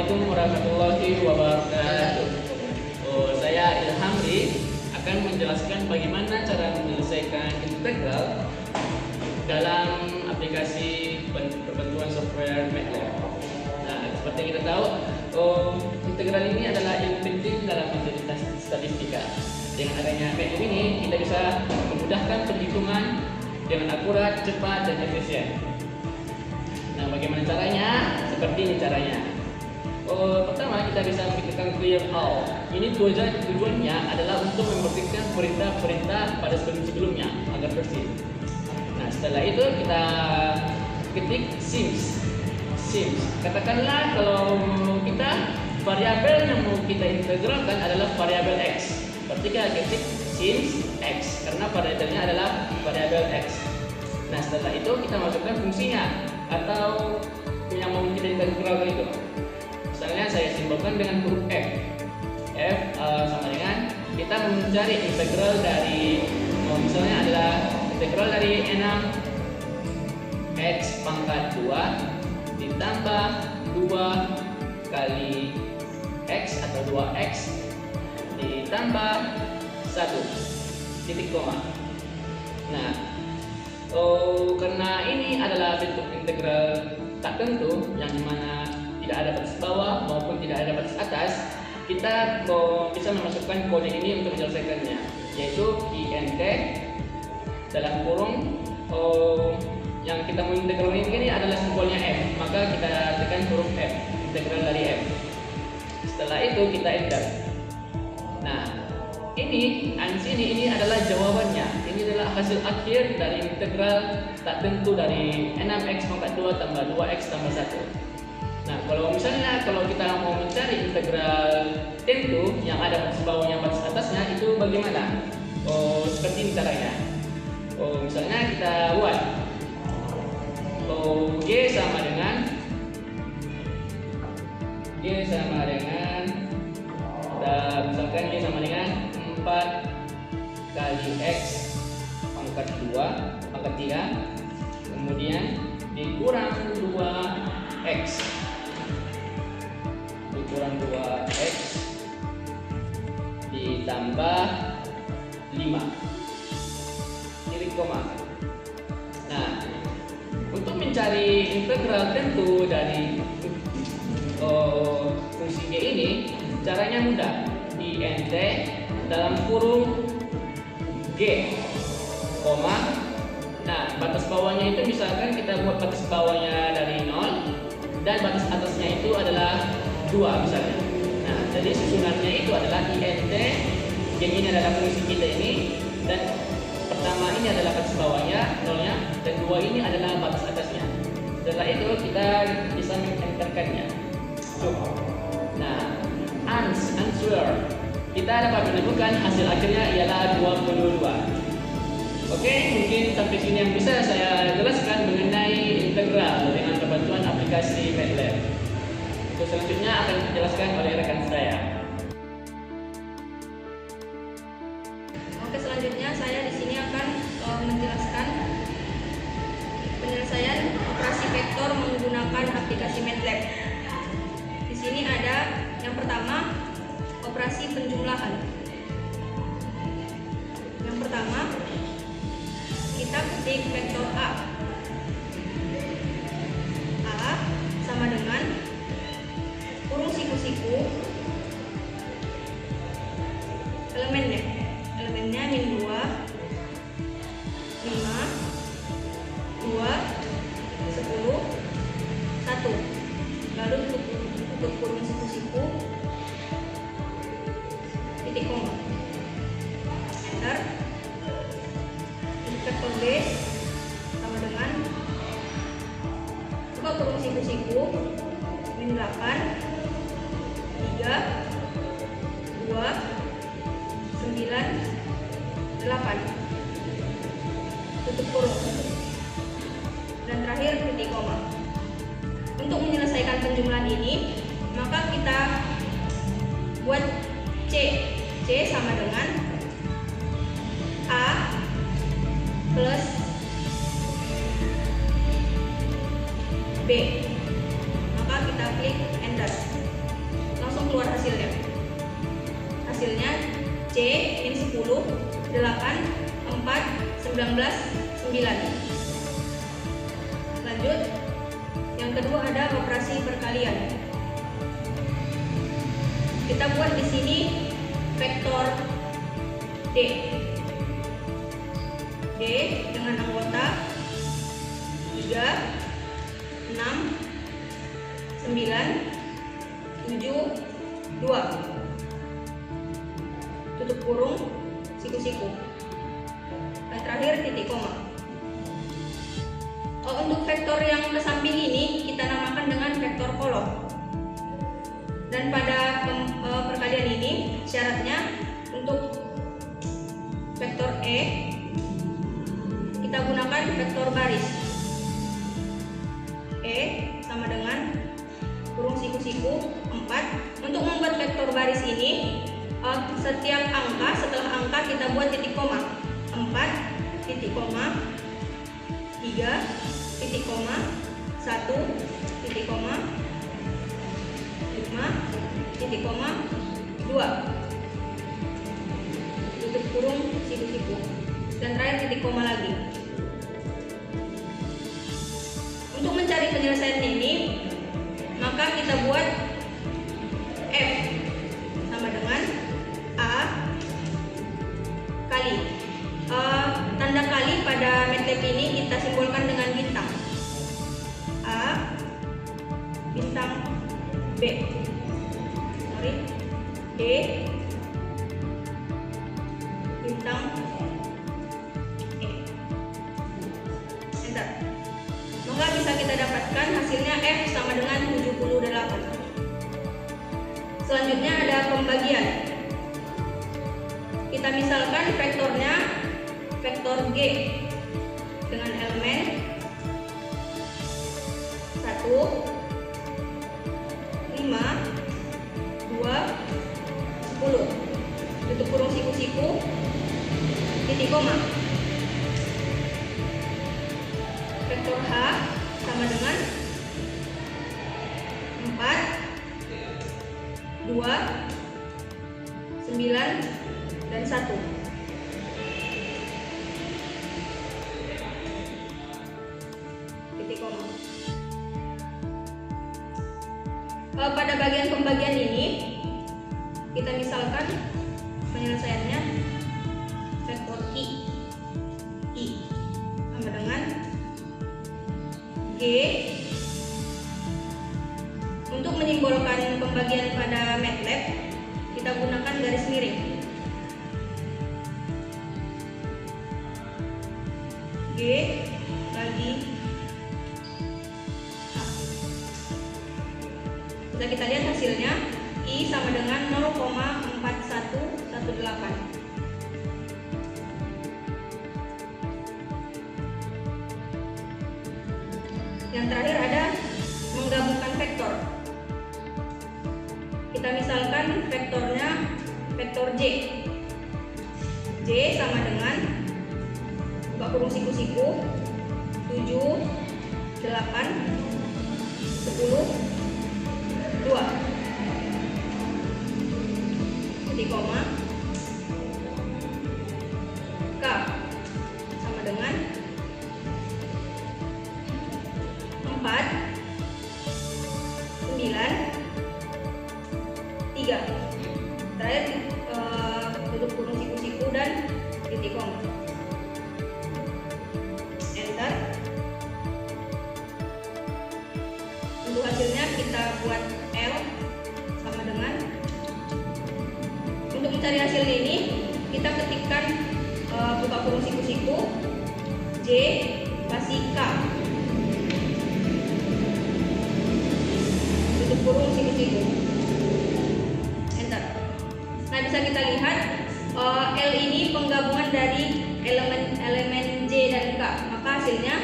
Assalamualaikum warahmatullahi wabarakatuh. Saya Ilhamri akan menjelaskan bagaimana cara menyelesaikan integral dalam aplikasi perbantuan software MATLAB. Nah, seperti yang kita tahu, integral ini adalah yang penting dalam matematika statistika. Dengan adanya MATLAB ini, kita bisa memudahkan perhitungan dengan akurat, cepat, dan efisien. Nah, bagaimana caranya? Seperti ini caranya. Pertama, kita bisa mengirimkan clear all. Ini tujuannya adalah untuk memperhatikan perintah-perintah pada sebelum-sebelumnya agar bersih. Nah, setelah itu kita ketik sims. Katakanlah kalau kita variabel yang mau kita integralkan adalah variabel x. Berarti kita ketik sims x karena variabelnya adalah variabel x. Nah, setelah itu kita masukkan fungsinya atau yang mau kita integralkan itu. Misalnya saya simbolkan dengan huruf F. Sama dengan kita mencari integral dari misalnya adalah integral dari 6 x pangkat 2 ditambah 2 kali x atau 2x ditambah 1 titik koma. Nah, karena ini adalah bentuk integral tak tentu yang dimana tidak ada batas bawah maupun tidak ada batas atas, kita bisa memasukkan kode ini untuk menyelesaikannya, yaitu int dalam kurung yang kita mau integralkan ini adalah simbolnya f, maka kita tekan huruf f, integral dari f. Setelah itu kita enter. Nah, ini adalah jawabannya. Ini adalah hasil akhir dari integral tak tentu dari 6x pangkat 2 tambah 2x tambah 1. Nah, kalau kita mau mencari integral tentu yang ada batas bawahnya batas atasnya, itu bagaimana? Seperti ini caranya. Misalnya kita buat g sama dengan misalkan g sama dengan 4 kali x pangkat 2 pangkat 3 kemudian dikurang 2x ditambah 5 titik koma. Nah, untuk mencari integral tentu dari fungsi g ini caranya mudah. Int dalam kurung g koma. Nah, batas bawahnya itu misalkan kita buat batas bawahnya dari 0 dan batas atasnya itu adalah 2 misalnya. Nah, jadi susunannya itu adalah int yang ini adalah fungsi kita ini, dan pertama ini adalah batas bawahnya 0-nya, dan 2 ini adalah batas atasnya. Setelah itu kita bisa menenterkannya. Nah, answer kita dapat menemukan hasil akhirnya ialah 22. Oke, mungkin sampai sini yang bisa saya jelaskan mengenai integral dengan bantuan aplikasi MATLAB. Untuk selanjutnya akan dijelaskan oleh rekan saya. Oke, selanjutnya saya di sini akan menjelaskan penyelesaian operasi vektor menggunakan aplikasi MATLAB. Di sini ada yang pertama, operasi penjumlahan. Yang pertama, kita ketik vektor A sama dengan kurung siku-siku elemennya min 2 5 2 10 1, lalu tutup kurung siku-siku titik koma, enter. Vektor B sama dengan buka kurung siku-siku min 8 3 2 9 8, tutup kurung, dan terakhir titik koma. Untuk menyelesaikan penjumlahan ini, maka kita buat C sama dengan A plus B, maka kita klik enter. langsung keluar hasilnya. Hasilnya C min 10, 8, 4, 19, 9. Lanjut, yang kedua ada operasi perkalian. Kita buat di sini vektor D. D dengan anggota 3, 6, 9, 7, 2. Tutup kurung, siku-siku. Dan terakhir titik koma. Untuk vektor yang ke samping ini kita namakan dengan vektor kolom. Dan pada perkalian ini syaratnya untuk vektor E kita gunakan vektor baris. E sama dengan kurung siku-siku 4. Untuk membuat vektor baris ini setiap angka, setelah angka kita buat titik koma. 4, titik koma, 3, titik koma, 1, titik koma, 5, titik koma, 2. Tutup kurung siku-siku. Dan terakhir titik koma lagi. Untuk mencari penyelesaian ini, maka kita buat F sama dengan A kali. Tanda kali pada MATLAB ini kita simbolkan dengan bintang. A bintang B. D bintang E. Enter. Maka bisa kita dapatkan hasilnya F sama dengan 78. Selanjutnya ada pembagian. Kita misalkan vektornya vektor G dengan elemen 1, 5, 2, 10. Tutup kurung siku-siku, titik koma. Vektor H sama dengan 4, 2, 9, dan 1. Titik koma. Pada bagian pembagian ini kita misalkan penyelesaiannya vektor I sama dengan G. Untuk menyimbolkan pembagian pada MATLAB kita gunakan garis miring. G bagi A. Bisa kita lihat hasilnya I sama dengan 0,4118. Yang terakhir ada menggabungkan vektor. Kita misalkan vektornya vektor J. J sama dengan buka kurung siku-siku 7, 8, 10, 2. Titik koma. K sama dengan 4, 9, 3. Terakhir tutup kurung siku-siku dan titik koma. Enter. Untuk hasilnya kita buat L sama dengan. Untuk mencari hasil ini kita ketikkan buka kurung siku-siku J kasih K. Tutup kurung siku-siku. Enter. Nah, bisa kita lihat L ini penggabungan dari elemen J dan K. Maka hasilnya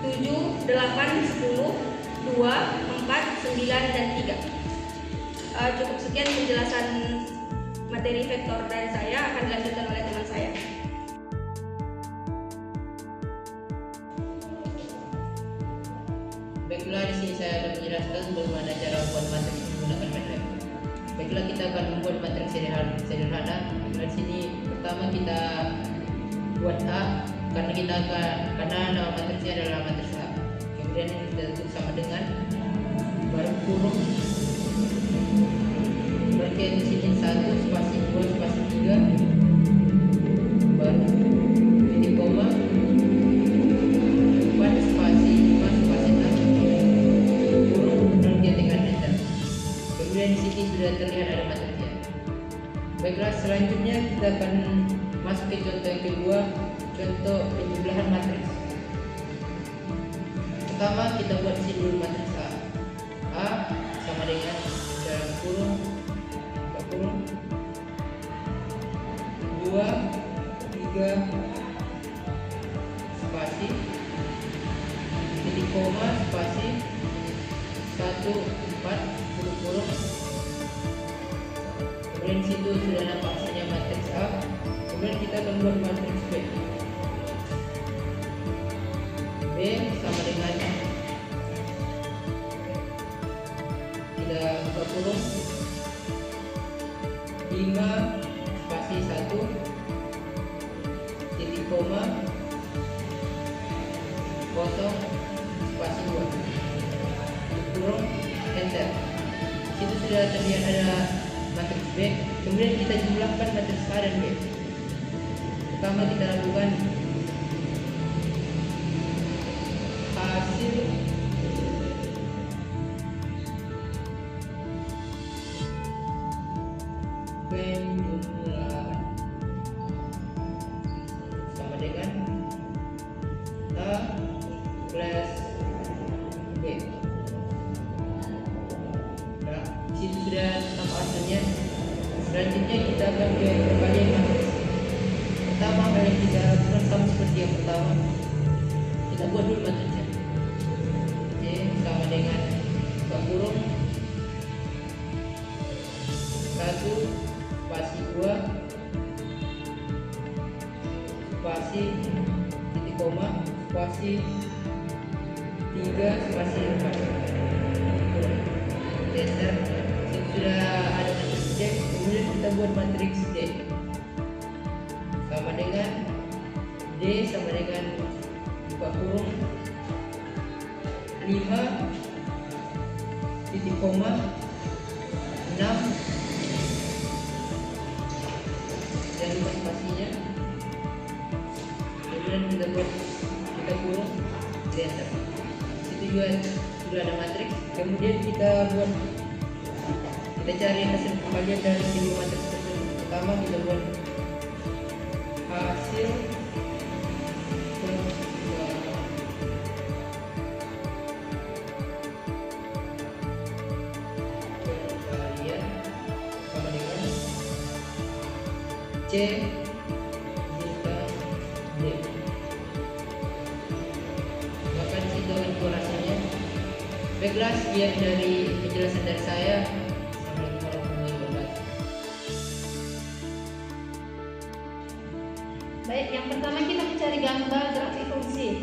7, 8, 10, 2, 4, 9, dan 3. Cukup sekian penjelasan materi vektor dari saya, akan dilanjutkan oleh teman saya. Baiklah, di sini saya akan menjelaskan bagaimana cara membuat matris menggunakan MATLAB. Baiklah, kita akan membuat matriks sederhana. Di sini pertama kita buat A karena nama matriksnya adalah matriks A. Kemudian kita tutup sama dengan baru kurung. Berarti di sini 1 spasi 2 spasi 3 baru titik koma 4 spasi 5 spasi 6 kurung dan ketikkan enter. Kemudian di sini sudah terlihat ada matriksnya. Baiklah, selanjutnya kita akan masuk ke contoh yang kedua, contoh penjumlahan matriks. Pertama kita buat di sini dulu matriks A. A sama dengan dalam kurung 2 3 spasi titik koma spasi 1 4 kurung. Kemudian situ sudah nampak saja matriks A. Kemudian kita akan buat matriks B. B sama dengan kita buka kurung 5 spasi 1 titik koma 0 spasi 2 kurung enter. Situ sudah terlihat ada matriks B. Kemudian kita jumlahkan matriks A dan B. Pertama kita lakukan hasil penjumlahan sama dengan A plus B. Nah, situ sudah nampak hasilnya. Selanjutnya kita akan ke perkalian matriks. Pertama hal yang kita lakukan sama seperti yang pertama, kita buat dulu matriksnya. Oke, sama dengan buka kurung 1 spasi 2 spasi titik koma spasi 3 spasi 4 enter. Sudah ada matriks C. Kemudian kita buat matriks D sama dengan D sama dengan buka kurung 5 titik koma 6 dan 5 spasinya. Kemudian kita kurung enter. Situ juga sudah ada matriks. Kemudian kita cari hasil pembagian dari kedua matriks tersebut. Pertama kita buat hasil pembagian sama dengan C bintang D. Maka disitu akan keluar hasilnya. Baiklah, sekian dari penjelasan dari saya. Baik, yang pertama kita mencari gambar grafik fungsi,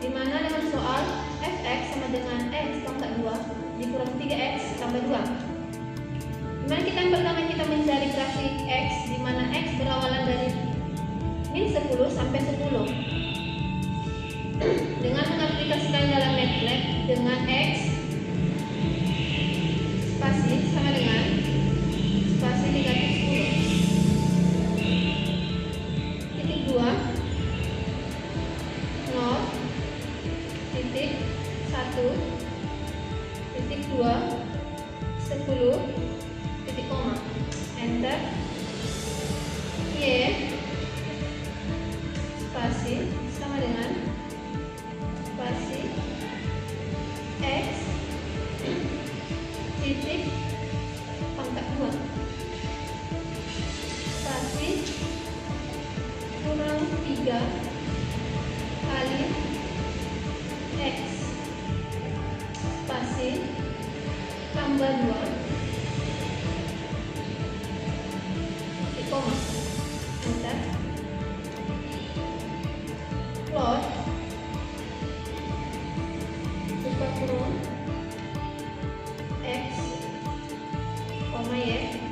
di mana dengan soal fx sama dengan x pangkat 2 dikurang 3x tambah 2. Dimana yang pertama kita mencari grafik x, di mana x berawalan dari min 10 sampai 10. Dengan mengaplikasikan dalam MATLAB dengan x spasi sama dengan spasi negatif 10. 2 0 titik 1 titik 2 10 titik koma enter. Y spasi sama dengan spasi x titik pangkat 2 spasi kurang 3 kali x spasi tambah 2 titik koma enter. Plot buka kurung x koma y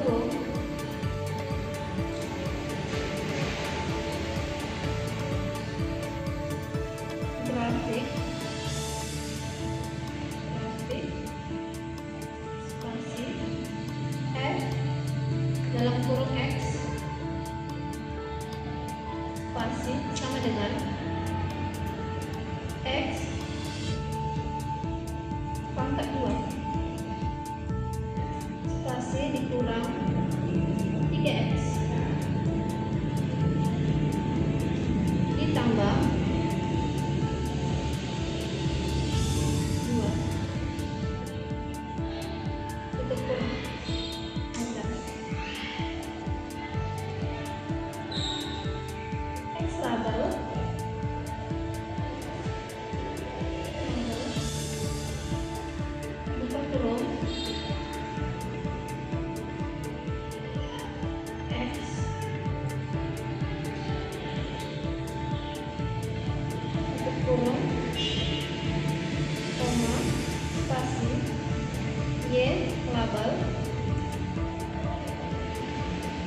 kurung grafik spasi F dalam kurung X spasi sama dengan X pangkat 2 spasi dikurang 3X ditambah 2 tutup kurung enter. X label buka kurung X tutup kurung koma spasi Y label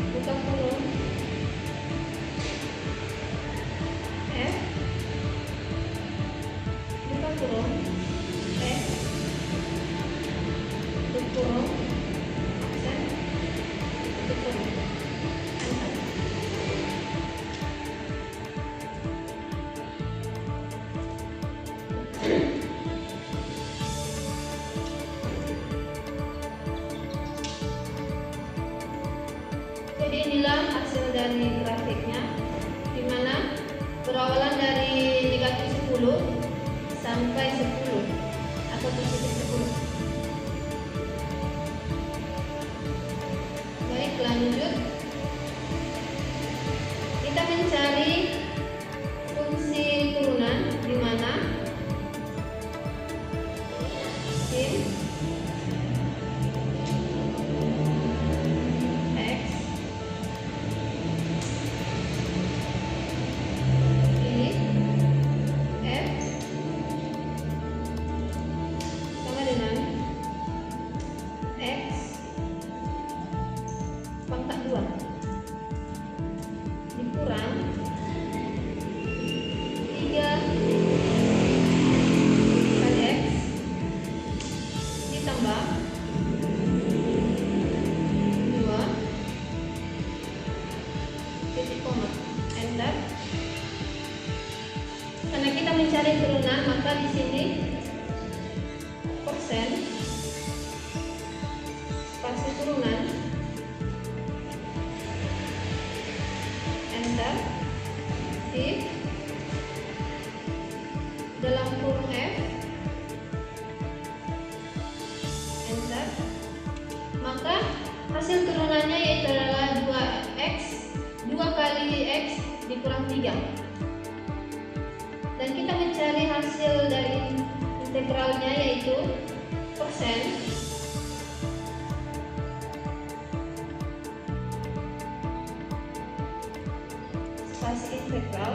buka kurung F buka kurung X tutup kurung aksen tutup kurung enter. Jadi inilah hasil dari grafiknya, di mana berawalan dari negatif 10 sampai 10 atau positif 10. Baik, lanjut. Kita mencari fungsi turunan, di mana sin X I F sama dengan X pangkat 2 dikurang 3 kali X ditambah 2 titik koma enter. Karena kita mencari turunan, maka di sini persen spasi turunan enter if dalam kurung F enter, maka hasil turunannya yaitu adalah 2X 2 kali X dikurang 3, dan kita mencari hasil dari integralnya yaitu persen spasi integral